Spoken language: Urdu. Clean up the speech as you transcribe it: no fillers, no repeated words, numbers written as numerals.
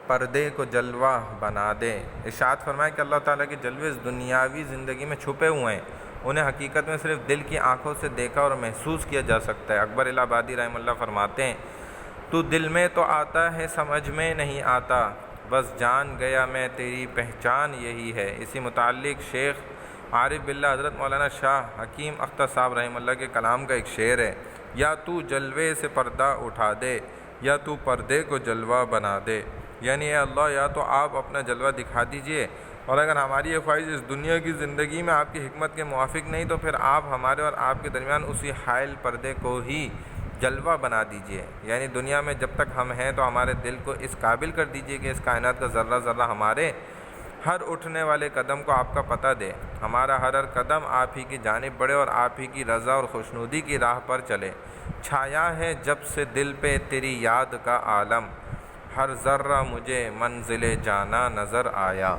پردے کو جلوہ بنا دے۔ ارشاد فرمائے کہ اللہ تعالیٰ کے جلوے اس دنیاوی زندگی میں چھپے ہوئے ہیں، انہیں حقیقت میں صرف دل کی آنکھوں سے دیکھا اور محسوس کیا جا سکتا ہے۔ اکبر الہ آبادی رحمہ اللہ فرماتے ہیں، تو دل میں تو آتا ہے سمجھ میں نہیں آتا، بس جان گیا میں تیری پہچان یہی ہے۔ اسی متعلق شیخ عارف باللہ حضرت مولانا شاہ حکیم اختر صاحب رحمہ اللہ کے کلام کا ایک شعر ہے، یا تو جلوے سے پردہ اٹھا دے یا تو پردے کو جلوہ بنا دے، یعنی اے اللہ یا تو آپ اپنا جلوہ دکھا دیجئے، اور اگر ہماری یہ خواہش اس دنیا کی زندگی میں آپ کی حکمت کے موافق نہیں تو پھر آپ ہمارے اور آپ کے درمیان اسی حائل پردے کو ہی جلوہ بنا دیجئے، یعنی دنیا میں جب تک ہم ہیں تو ہمارے دل کو اس قابل کر دیجئے کہ اس کائنات کا ذرہ ذرہ ہمارے ہر اٹھنے والے قدم کو آپ کا پتہ دے، ہمارا ہر قدم آپ ہی کی جانب بڑھے اور آپ ہی کی رضا اور خوشنودی کی راہ پر چلے۔ چھایا ہے جب سے دل پہ تیری یاد کا عالم، ہر ذرہ مجھے منزل جانا نظر آیا۔